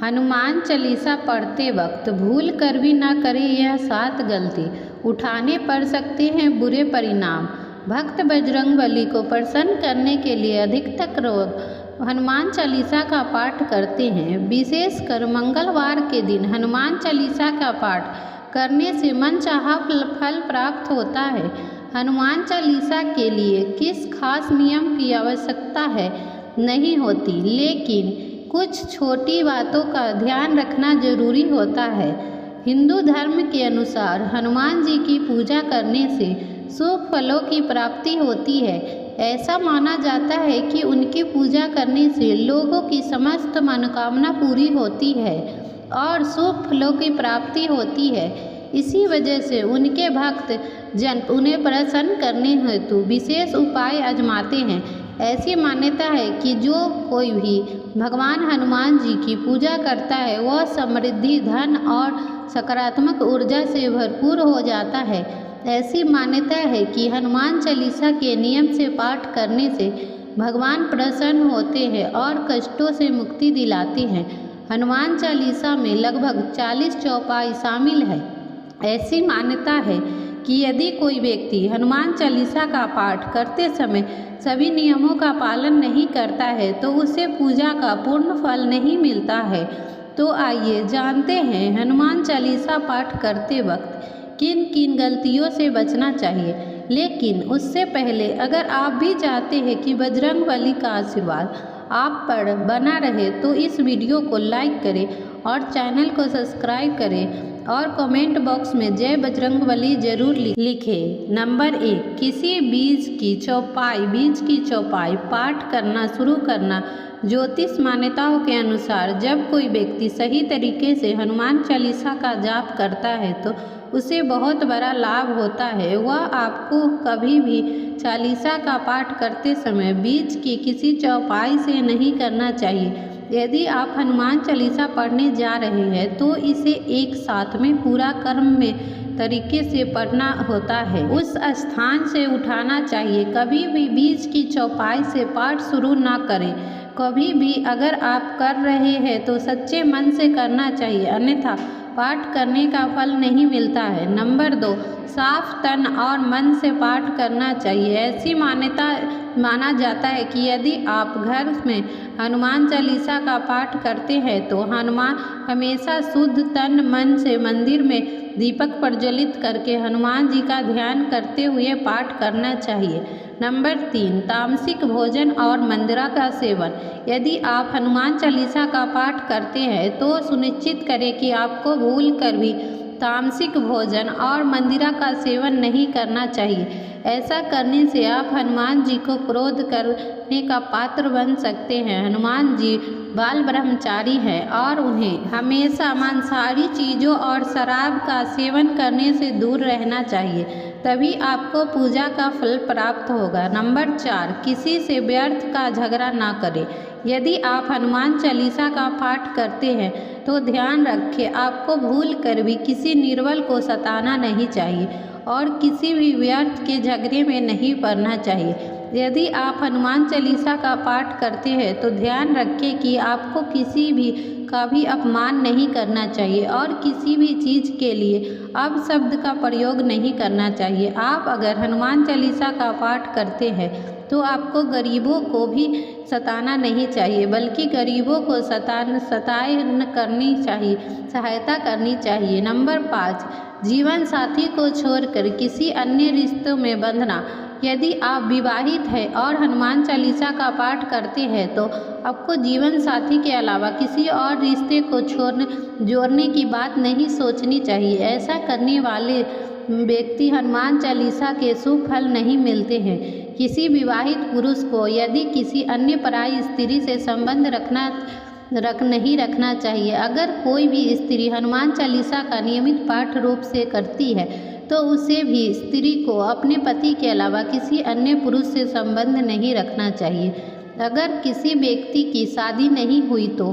हनुमान चालीसा पढ़ते वक्त भूल कर भी ना करें यह 7 गलती, उठाने पड़ सकते हैं बुरे परिणाम। भक्त बजरंगबली को प्रसन्न करने के लिए अधिकतर लोग हनुमान चालीसा का पाठ करते हैं। विशेषकर मंगलवार के दिन हनुमान चालीसा का पाठ करने से मनचाहा फल प्राप्त होता है। हनुमान चालीसा के लिए किस खास नियम की आवश्यकता है नहीं होती, लेकिन कुछ छोटी बातों का ध्यान रखना जरूरी होता है। हिंदू धर्म के अनुसार हनुमान जी की पूजा करने से शुभ फलों की प्राप्ति होती है। ऐसा माना जाता है कि उनकी पूजा करने से लोगों की समस्त मनोकामना पूरी होती है और शुभ फलों की प्राप्ति होती है। इसी वजह से उनके भक्त जन उन्हें प्रसन्न करने हेतु विशेष उपाय आजमाते हैं। ऐसी मान्यता है कि जो कोई भी भगवान हनुमान जी की पूजा करता है वह समृद्धि, धन और सकारात्मक ऊर्जा से भरपूर हो जाता है। ऐसी मान्यता है कि हनुमान चालीसा के नियम से पाठ करने से भगवान प्रसन्न होते हैं और कष्टों से मुक्ति दिलाते हैं। हनुमान चालीसा में लगभग 40 चौपाई शामिल है। ऐसी मान्यता है कि यदि कोई व्यक्ति हनुमान चालीसा का पाठ करते समय सभी नियमों का पालन नहीं करता है तो उसे पूजा का पूर्ण फल नहीं मिलता है। तो आइए जानते हैं हनुमान चालीसा पाठ करते वक्त किन किन गलतियों से बचना चाहिए। लेकिन उससे पहले अगर आप भी चाहते हैं कि बजरंगबली का आशीर्वाद आप पर बना रहे तो इस वीडियो को लाइक करें और चैनल को सब्सक्राइब करें और कमेंट बॉक्स में जय बजरंगबली जरूर लिखें। नंबर 1, किसी बीज की चौपाई पाठ करना शुरू करना। ज्योतिष मान्यताओं के अनुसार जब कोई व्यक्ति सही तरीके से हनुमान चालीसा का जाप करता है तो उसे बहुत बड़ा लाभ होता है। वह आपको कभी भी चालीसा का पाठ करते समय बीच की किसी चौपाई से नहीं करना चाहिए। यदि आप हनुमान चालीसा पढ़ने जा रहे हैं तो इसे एक साथ में पूरा क्रम में तरीके से पढ़ना होता है। उस स्थान से उठाना चाहिए। कभी भी बीच की चौपाई से पाठ शुरू ना करें। कभी भी अगर आप कर रहे हैं तो सच्चे मन से करना चाहिए, अन्यथा पाठ करने का फल नहीं मिलता है। नंबर 2, साफ तन और मन से पाठ करना चाहिए। ऐसी माना जाता है कि यदि आप घर में हनुमान चालीसा का पाठ करते हैं तो हनुमान हमेशा शुद्ध तन मन से मंदिर में दीपक प्रज्वलित करके हनुमान जी का ध्यान करते हुए पाठ करना चाहिए। नंबर 3, तामसिक भोजन और मंदिरा का सेवन। यदि आप हनुमान चालीसा का पाठ करते हैं तो सुनिश्चित करें कि आपको भूल कर भी तामसिक भोजन और मंदिरा का सेवन नहीं करना चाहिए। ऐसा करने से आप हनुमान जी को क्रोध करने का पात्र बन सकते हैं। हनुमान जी बाल ब्रह्मचारी हैं और उन्हें हमेशा मांसाहारी चीज़ों और शराब का सेवन करने से दूर रहना चाहिए, तभी आपको पूजा का फल प्राप्त होगा। नंबर 4, किसी से व्यर्थ का झगड़ा ना करें। यदि आप हनुमान चालीसा का पाठ करते हैं तो ध्यान रखें, आपको भूल कर भी किसी निर्बल को सताना नहीं चाहिए और किसी भी व्यर्थ के झगड़े में नहीं पड़ना चाहिए। यदि आप हनुमान चालीसा का पाठ करते हैं तो ध्यान रखें कि आपको किसी भी का भी अपमान नहीं करना चाहिए और किसी भी चीज़ के लिए अपशब्द का प्रयोग नहीं करना चाहिए। आप अगर हनुमान चालीसा का पाठ करते हैं तो आपको गरीबों को भी सताना नहीं चाहिए, बल्कि गरीबों को सहायता करनी चाहिए। नंबर 5, जीवन साथी को छोड़कर किसी अन्य रिश्तों में बंधना। यदि आप विवाहित हैं और हनुमान चालीसा का पाठ करते हैं तो आपको जीवन साथी के अलावा किसी और रिश्ते को जोड़ने की बात नहीं सोचनी चाहिए। ऐसा करने वाले व्यक्ति हनुमान चालीसा के शुभ फल नहीं मिलते हैं। किसी विवाहित पुरुष को यदि किसी अन्य पराई स्त्री से संबंध नहीं रखना चाहिए। अगर कोई भी स्त्री हनुमान चालीसा का नियमित पाठ रूप से करती है तो उसे भी स्त्री को अपने पति के अलावा किसी अन्य पुरुष से संबंध नहीं रखना चाहिए। अगर किसी व्यक्ति की शादी नहीं हुई तो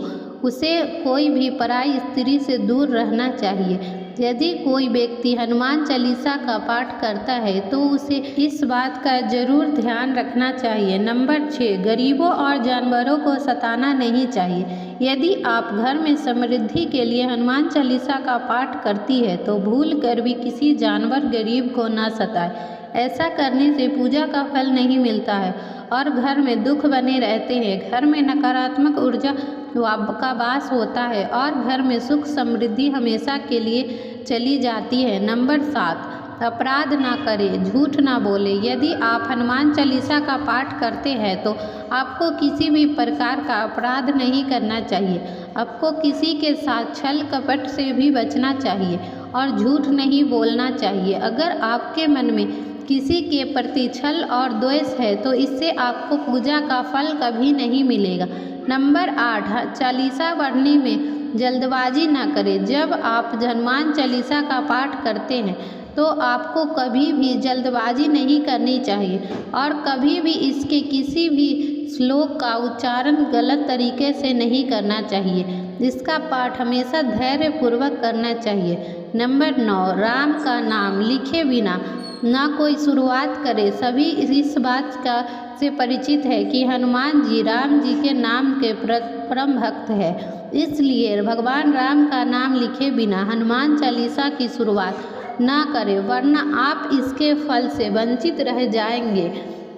उसे कोई भी पराई स्त्री से दूर रहना चाहिए। यदि कोई व्यक्ति हनुमान चालीसा का पाठ करता है तो उसे इस बात का जरूर ध्यान रखना चाहिए। नंबर 6, गरीबों और जानवरों को सताना नहीं चाहिए। यदि आप घर में समृद्धि के लिए हनुमान चालीसा का पाठ करती है तो भूल कर भी किसी जानवर गरीब को न सताए। ऐसा करने से पूजा का फल नहीं मिलता है और घर में दुख बने रहते हैं। घर में नकारात्मक ऊर्जा का वास होता है और घर में सुख समृद्धि हमेशा के लिए चली जाती है। नंबर 7, अपराध ना करें, झूठ ना बोले। यदि आप हनुमान चालीसा का पाठ करते हैं तो आपको किसी भी प्रकार का अपराध नहीं करना चाहिए। आपको किसी के साथ छल कपट से भी बचना चाहिए और झूठ नहीं बोलना चाहिए। अगर आपके मन में किसी के प्रति छल और द्वेष है तो इससे आपको पूजा का फल कभी नहीं मिलेगा। नंबर 8, चालीसा पढ़ने में जल्दबाजी ना करें। जब आप हनुमान चालीसा का पाठ करते हैं तो आपको कभी भी जल्दबाजी नहीं करनी चाहिए और कभी भी इसके किसी भी श्लोक का उच्चारण गलत तरीके से नहीं करना चाहिए। इसका पाठ हमेशा धैर्यपूर्वक करना चाहिए। नंबर 9, राम का नाम लिखे बिना ना कोई शुरुआत करे। सभी इस बात का से परिचित है कि हनुमान जी राम जी के नाम के परम भक्त है, इसलिए भगवान राम का नाम लिखे बिना हनुमान चालीसा की शुरुआत ना करें, वरना आप इसके फल से वंचित रह जाएंगे।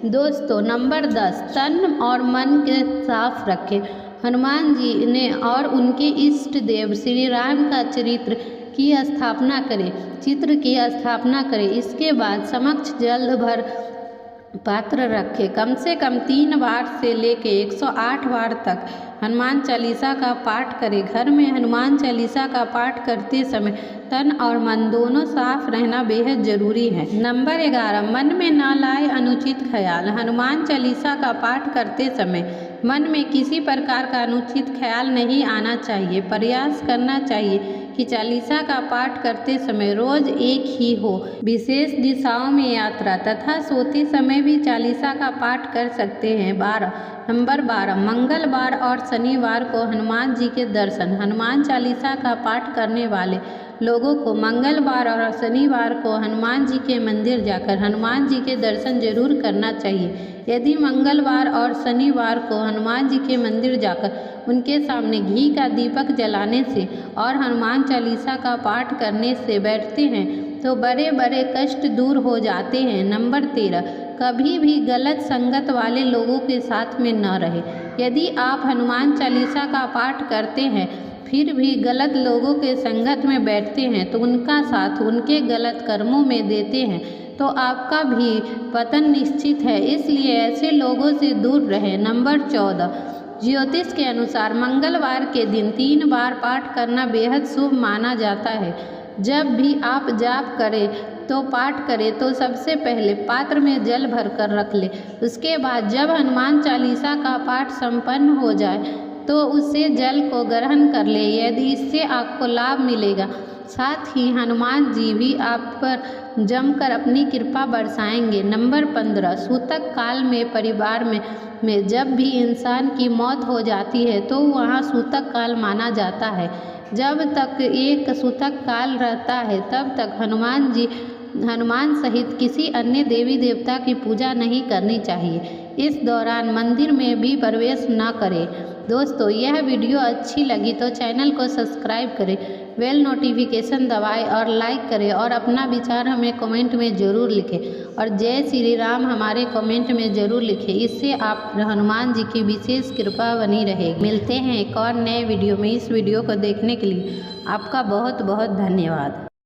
दोस्तों, नंबर 10, तन और मन के साफ रखें। हनुमान जी ने और उनके इष्ट देव श्री राम का चित्र की स्थापना करें। इसके बाद समक्ष जल भर पात्र रखें। कम से कम 3 बार से लेकर 108 बार तक हनुमान चालीसा का पाठ करें। घर में हनुमान चालीसा का पाठ करते समय तन और मन दोनों साफ रहना बेहद जरूरी है। नंबर 11, मन में ना लाए अनुचित ख्याल। हनुमान चालीसा का पाठ करते समय मन में किसी प्रकार का अनुचित ख्याल नहीं आना चाहिए। प्रयास करना चाहिए कि चालीसा का पाठ करते समय रोज एक ही हो। विशेष दिशाओं में यात्रा तथा सोते समय भी चालीसा का पाठ कर सकते हैं। नंबर 12, मंगलवार और शनिवार को हनुमान जी के दर्शन। हनुमान चालीसा का पाठ करने वाले लोगों को मंगलवार और शनिवार को हनुमान जी के मंदिर जाकर हनुमान जी के दर्शन जरूर करना चाहिए। यदि मंगलवार और शनिवार को हनुमान जी के मंदिर जाकर उनके सामने घी का दीपक जलाने से और हनुमान चालीसा का पाठ करने से बैठते हैं तो बड़े बड़े कष्ट दूर हो जाते हैं। नंबर 13, कभी भी गलत संगत वाले लोगों के साथ में न रहे। यदि आप हनुमान चालीसा का पाठ करते हैं फिर भी गलत लोगों के संगत में बैठते हैं तो उनका साथ उनके गलत कर्मों में देते हैं तो आपका भी पतन निश्चित है, इसलिए ऐसे लोगों से दूर रहें। नंबर 14, ज्योतिष के अनुसार मंगलवार के दिन 3 बार पाठ करना बेहद शुभ माना जाता है। जब भी आप जाप करें तो पाठ करें तो सबसे पहले पात्र में जल भरकर रख ले। उसके बाद जब हनुमान चालीसा का पाठ संपन्न हो जाए तो उससे जल को ग्रहण कर ले। यदि इससे आपको लाभ मिलेगा, साथ ही हनुमान जी भी आप पर जमकर अपनी कृपा बरसाएंगे। नंबर 15, सूतक काल में परिवार में जब भी इंसान की मौत हो जाती है तो वहाँ सूतक काल माना जाता है। जब तक एक सूतक काल रहता है तब तक हनुमान सहित किसी अन्य देवी देवता की पूजा नहीं करनी चाहिए। इस दौरान मंदिर में भी प्रवेश न करें। दोस्तों, यह वीडियो अच्छी लगी तो चैनल को सब्सक्राइब करें, बेल नोटिफिकेशन दबाएं और लाइक करें और अपना विचार हमें कमेंट में ज़रूर लिखें और जय श्री राम हमारे कमेंट में ज़रूर लिखें। इससे आप हनुमान जी की विशेष कृपा बनी रहेगी। मिलते हैं एक और नए वीडियो में। इस वीडियो को देखने के लिए आपका बहुत बहुत धन्यवाद।